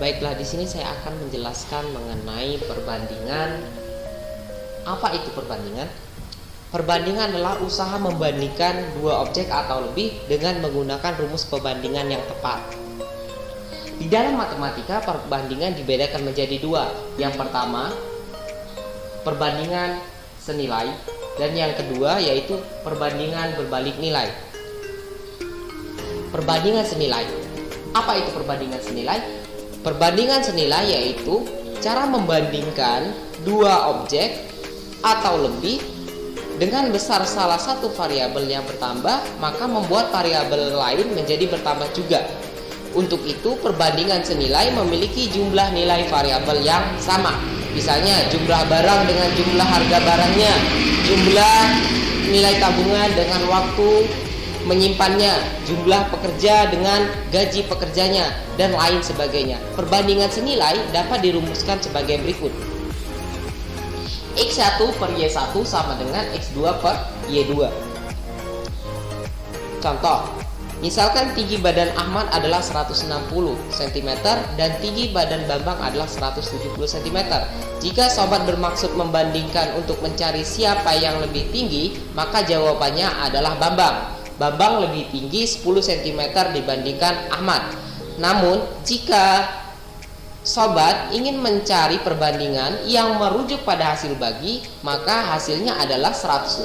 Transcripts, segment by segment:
Baiklah, di sini saya akan menjelaskan mengenai perbandingan. Apa itu perbandingan? Perbandingan adalah usaha membandingkan dua objek atau lebih dengan menggunakan rumus perbandingan yang tepat. Di dalam matematika, perbandingan dibedakan menjadi dua. Yang pertama, perbandingan senilai, dan yang kedua yaitu perbandingan berbalik nilai. Perbandingan senilai. Apa itu perbandingan senilai? Perbandingan senilai yaitu cara membandingkan dua objek atau lebih dengan besar salah satu variabel yang bertambah, maka membuat variabel lain menjadi bertambah juga. Untuk itu, perbandingan senilai memiliki jumlah nilai variabel yang sama. Misalnya, jumlah barang dengan jumlah harga barangnya, jumlah nilai tabungan dengan waktu menyimpannya, jumlah pekerja dengan gaji pekerjanya, dan lain sebagainya. Perbandingan senilai dapat dirumuskan sebagai berikut. X1 per Y1 sama dengan X2 per Y2. Contoh, misalkan tinggi badan Ahmad adalah 160 cm dan tinggi badan Bambang adalah 170 cm. Jika sobat bermaksud membandingkan untuk mencari siapa yang lebih tinggi, maka jawabannya adalah Bambang. Bambang lebih tinggi 10 cm dibandingkan Ahmad. Namun, jika sobat ingin mencari perbandingan yang merujuk pada hasil bagi, maka hasilnya adalah 160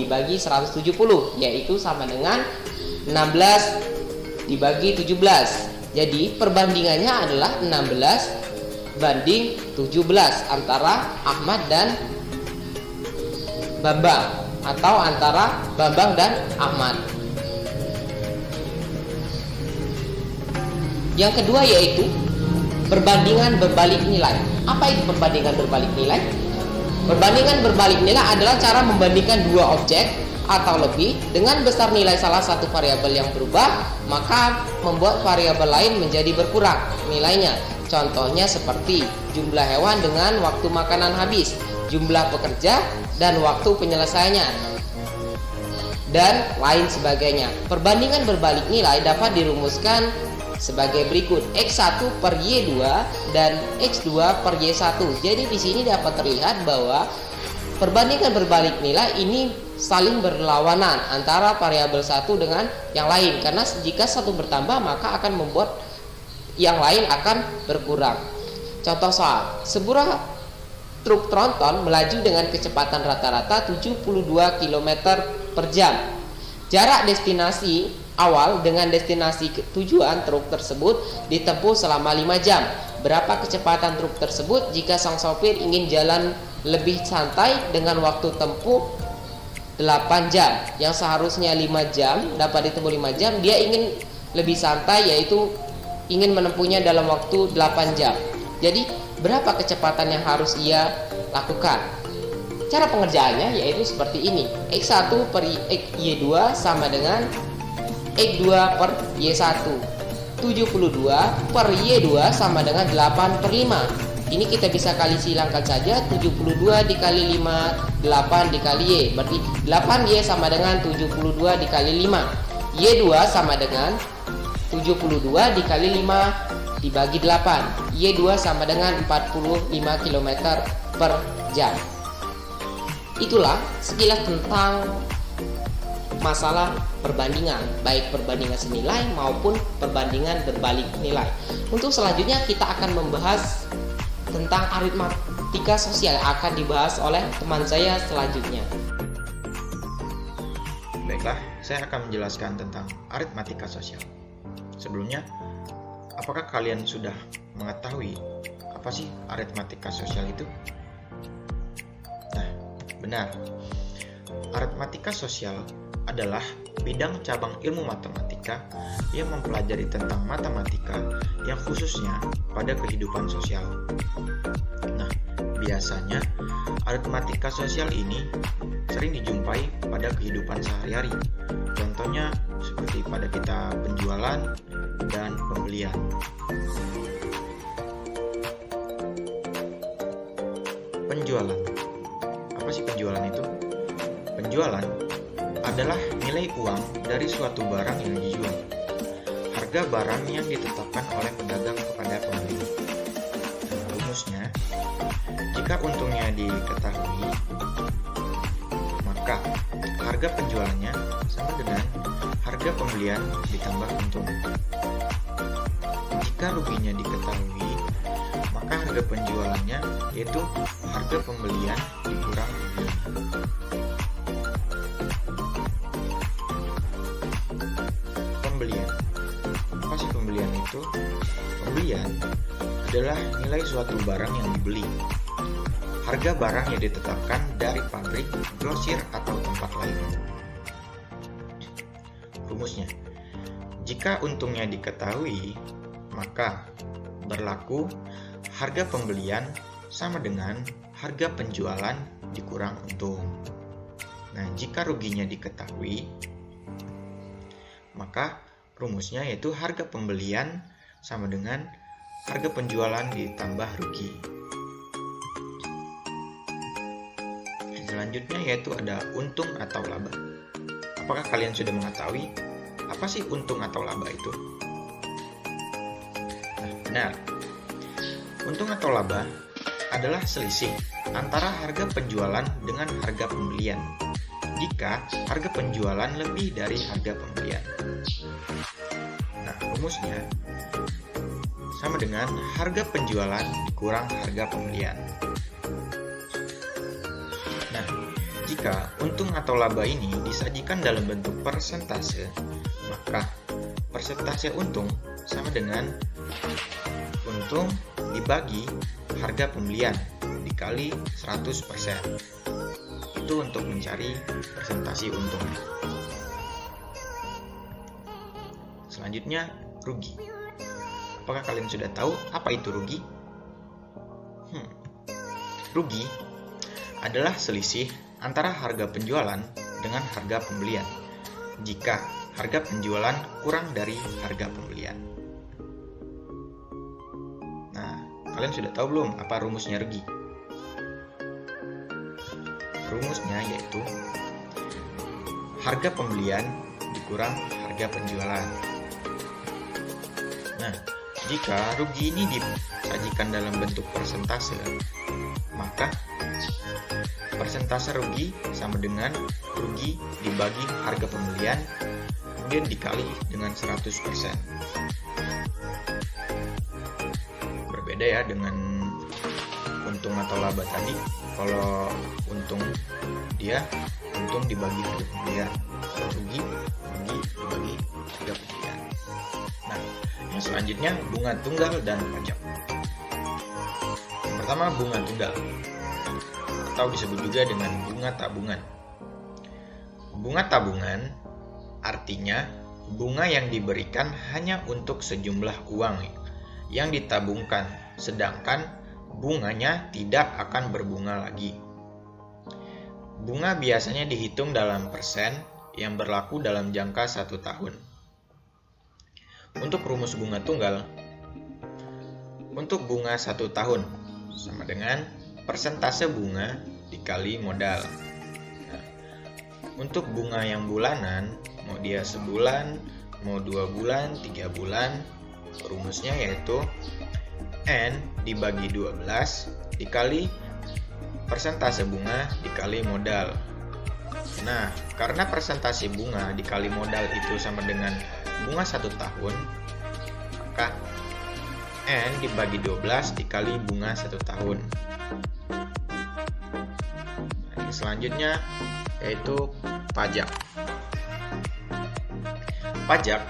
dibagi 170, yaitu sama dengan 16 dibagi 17. Jadi perbandingannya adalah 16 banding 17 antara Ahmad dan Bambang, atau antara Bambang dan Ahmad. Yang kedua yaitu perbandingan berbalik nilai. Apa itu perbandingan berbalik nilai? Perbandingan berbalik nilai adalah cara membandingkan dua objek atau lebih dengan besar nilai salah satu variabel yang berubah, maka membuat variabel lain menjadi berkurang nilainya. Contohnya seperti jumlah hewan dengan waktu makanan habis, jumlah pekerja dan waktu penyelesaiannya, dan lain sebagainya. Perbandingan berbalik nilai dapat dirumuskan sebagai berikut: X1 per Y2 dan X2 per Y1. Jadi di sini dapat terlihat bahwa perbandingan berbalik nilai ini saling berlawanan antara variabel satu dengan yang lain, karena jika satu bertambah maka akan membuat yang lain akan berkurang. Contoh soal, sebuah truk tronton melaju dengan kecepatan rata-rata 72 km per jam. Jarak destinasi awal dengan destinasi tujuan truk tersebut ditempuh selama 5 jam. Berapa kecepatan truk tersebut jika sang sopir ingin jalan lebih santai dengan waktu tempuh 8 jam? Yang seharusnya 5 jam dapat ditempuh 5 jam, dia ingin lebih santai, yaitu ingin menempuhnya dalam waktu 8 jam. Jadi berapa kecepatan yang harus ia lakukan? Cara pengerjaannya yaitu seperti ini. X1 per Y2 sama dengan X2 per Y1. 72 per Y2 sama dengan 8 per 5. Ini kita bisa kali silangkan saja. 72 dikali 5, 8 dikali Y, berarti 8Y sama dengan 72 dikali 5. Y2 sama dengan 72 dikali 5 dibagi 8. Y2 sama dengan 45 km per jam. Itulah sekilas tentang masalah perbandingan, baik perbandingan senilai maupun perbandingan berbalik nilai. Untuk selanjutnya kita akan membahas tentang aritmatika sosial yang akan dibahas oleh teman saya selanjutnya. Baiklah, saya akan menjelaskan tentang aritmatika sosial. Sebelumnya, apakah kalian sudah mengetahui apa sih aritmatika sosial itu? Nah, benar. Aritmatika sosial adalah bidang cabang ilmu matematika yang mempelajari tentang matematika yang khususnya pada kehidupan sosial. Nah, biasanya aritmatika sosial ini sering dijumpai pada kehidupan sehari-hari. Contohnya seperti pada kita penjualan dan pembelian. Penjualan. Apa sih penjualan itu? Penjualan adalah nilai uang dari suatu barang yang dijual. harga barang yang ditetapkan oleh pedagang kepada pembeli. Rumusnya, jika untungnya diketahui, maka harga penjualannya sama dengan harga pembelian ditambah untung. Jika ruginya diketahui, maka harga penjualannya yaitu harga pembelian dikurang rugi. Pembelian. Apa sih pembelian itu? Pembelian adalah nilai suatu barang yang dibeli. Harga barang yang ditetapkan dari pabrik, grosir, atau tempat lain. Rumusnya, jika untungnya diketahui, maka berlaku harga pembelian sama dengan harga penjualan dikurang untung. Nah, jika ruginya diketahui, maka rumusnya yaitu harga pembelian sama dengan harga penjualan ditambah rugi. Selanjutnya yaitu ada untung atau laba. Apakah kalian sudah mengetahui apa sih untung atau laba itu? Nah, benar. Untung atau laba adalah selisih antara harga penjualan dengan harga pembelian jika harga penjualan lebih dari harga pembelian. Nah, rumusnya sama dengan harga penjualan dikurang harga pembelian. Nah, jika untung atau laba ini disajikan dalam bentuk persentase, maka persentase untung sama dengan untung dibagi harga pembelian dikali 100%. Itu untuk mencari persentase untung. Selanjutnya, rugi. Apakah kalian sudah tahu apa itu rugi? Rugi adalah selisih antara harga penjualan dengan harga pembelian jika harga penjualan kurang dari harga pembelian. Nah, kalian sudah tahu belum apa rumusnya rugi? Rumusnya yaitu harga pembelian dikurang harga penjualan. Nah, jika rugi ini disajikan dalam bentuk persentase, maka persentase rugi sama dengan rugi dibagi harga pembelian kemudian dikali dengan 100%. Berbeda ya dengan untung atau laba tadi. Kalau untung dia untung dibagi harga pembelian, kalau rugi dibagi harga pembelian. Nah, yang selanjutnya bunga tunggal dan pajak. Yang pertama, bunga tunggal atau disebut juga dengan bunga tabungan. Bunga tabungan artinya bunga yang diberikan hanya untuk sejumlah uang yang ditabungkan, sedangkan bunganya tidak akan berbunga lagi. Bunga biasanya dihitung dalam persen yang berlaku dalam jangka 1 tahun. Untuk rumus bunga tunggal, untuk bunga 1 tahun sama dengan persentase bunga dikali modal. Nah, untuk bunga yang bulanan, mau dia sebulan, mau 2 bulan, 3 bulan, rumusnya yaitu N dibagi 12 dikali persentase bunga dikali modal. Nah, karena persentase bunga dikali modal itu sama dengan bunga 1 tahun, maka N dibagi 12 dikali bunga 1 tahun. Nah, selanjutnya yaitu pajak. Pajak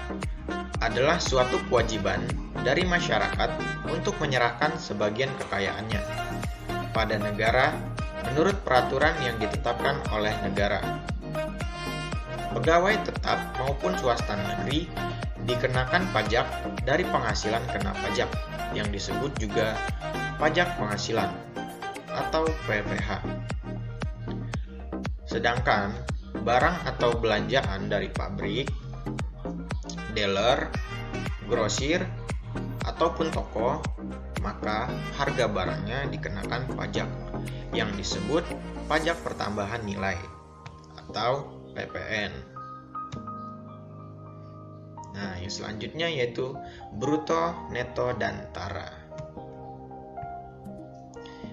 adalah suatu kewajiban dari masyarakat untuk menyerahkan sebagian kekayaannya pada negara menurut peraturan yang ditetapkan oleh negara. Pegawai tetap maupun swasta negeri dikenakan pajak dari penghasilan kena pajak yang disebut juga pajak penghasilan atau PPH. Sedangkan barang atau belanjaan dari pabrik, dealer, grosir, ataupun toko, maka harga barangnya dikenakan pajak yang disebut pajak pertambahan nilai atau PPN. Nah, yang selanjutnya yaitu bruto, neto, dan tara.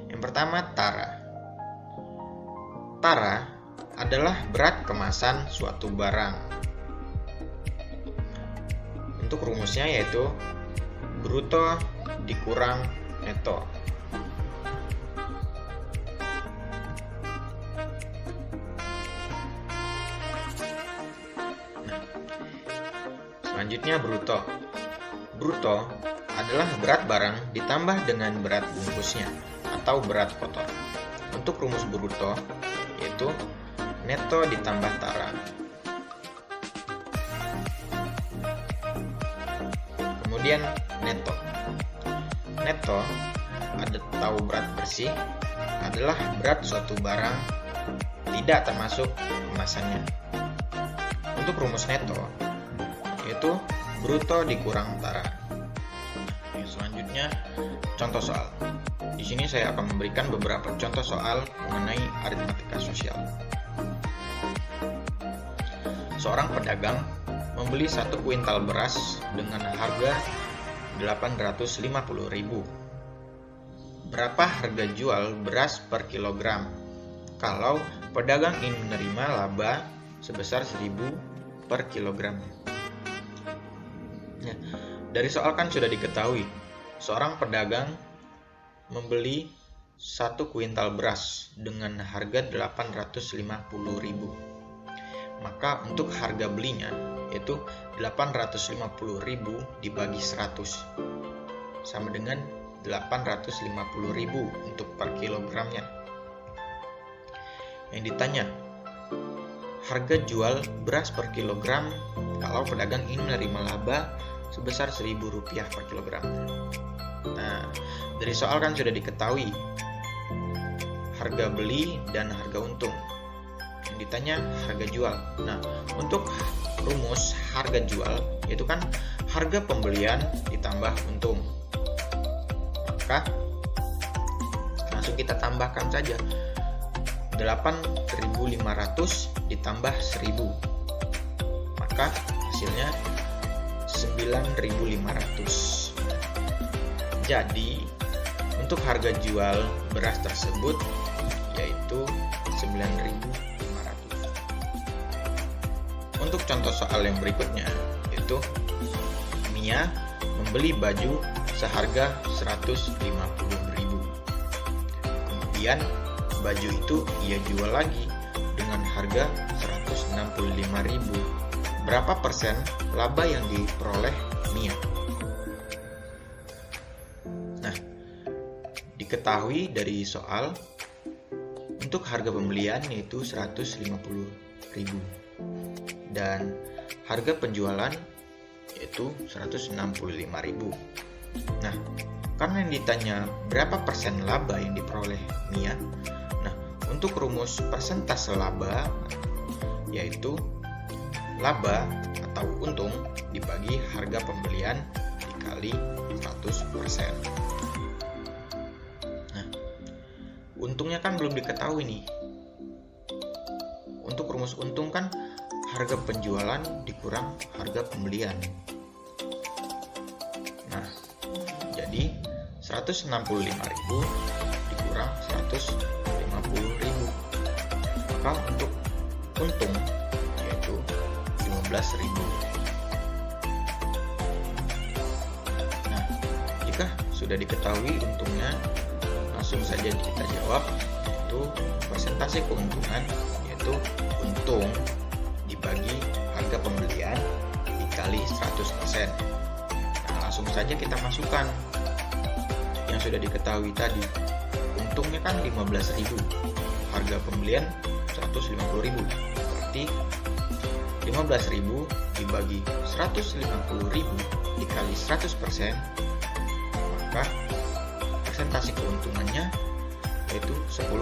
Yang pertama, tara. Tara adalah berat kemasan suatu barang. Untuk rumusnya yaitu bruto dikurang neto. Selanjutnya bruto. Bruto adalah berat barang ditambah dengan berat bungkusnya atau berat kotor. Untuk rumus bruto yaitu neto ditambah tara. Kemudian neto. Neto atau berat bersih adalah berat suatu barang tidak termasuk kemasannya. Untuk rumus neto yaitu bruto dikurang tara. Selanjutnya contoh soal. Di sini saya akan memberikan beberapa contoh soal mengenai aritmatika sosial. Seorang pedagang membeli 1 kuintal beras dengan harga 850.000. Berapa harga jual beras per kilogram kalau pedagang ingin menerima laba sebesar 1.000 per kilogram? Nah, dari soal kan sudah diketahui, seorang pedagang membeli 1 kuintal beras dengan harga 850.000. Maka untuk harga belinya yaitu 850.000 dibagi 100 sama dengan 850.000 untuk per kilogramnya. Yang ditanya, harga jual beras per kilogram kalau pedagang ingin menerima laba sebesar Rp1.000 per kilogram. Nah, dari soal kan sudah diketahui harga beli dan harga untung. Yang ditanya harga jual. Nah, untuk rumus harga jual yaitu kan harga pembelian ditambah untung. Maka langsung kita tambahkan saja 8.500 ditambah 1.000. Maka hasilnya 9.500. Jadi untuk harga jual beras tersebut yaitu 9.500. Untuk contoh soal yang berikutnya yaitu Mia membeli baju seharga 150.000. Kemudian baju itu ia jual lagi dengan harga 165.000. Berapa persen laba yang diperoleh Mia? Nah, diketahui dari soal untuk harga pembelian yaitu 150.000 dan harga penjualan yaitu 165.000. Nah, karena yang ditanya berapa persen laba yang diperoleh Mia, nah untuk rumus persentase laba yaitu laba atau untung dibagi harga pembelian dikali 100%. Nah, untungnya kan belum diketahui nih. Untuk rumus untung kan harga penjualan dikurang harga pembelian. Nah, jadi 165.000 dikurang 150.000. Maka untuk untung yaitu 15.000. Nah, jika sudah diketahui untungnya, langsung saja kita jawab yaitu persentase keuntungan yaitu untung dibagi harga pembelian dikali 100%. Nah, langsung saja kita masukkan yang sudah diketahui tadi. Untungnya kan 15.000, harga pembelian 150.000. Berarti 15.000 dibagi 150.000 dikali 100%, maka persentase keuntungannya yaitu 10%.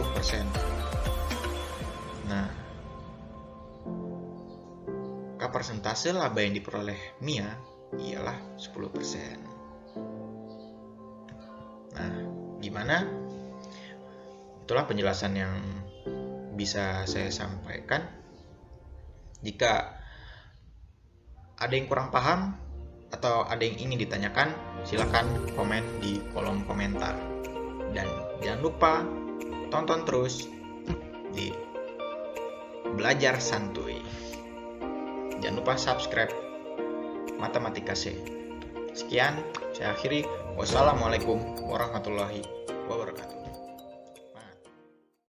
Nah, persentase laba yang diperoleh Mia ialah 10%. Nah, gimana? Itulah penjelasan yang bisa saya sampaikan. Jika ada yang kurang paham atau ada yang ingin ditanyakan, silakan komen di kolom komentar. Dan jangan lupa tonton terus di Belajar Santuy. Jangan lupa subscribe Matematika C. Sekian, saya akhiri. Wassalamualaikum warahmatullahi wabarakatuh.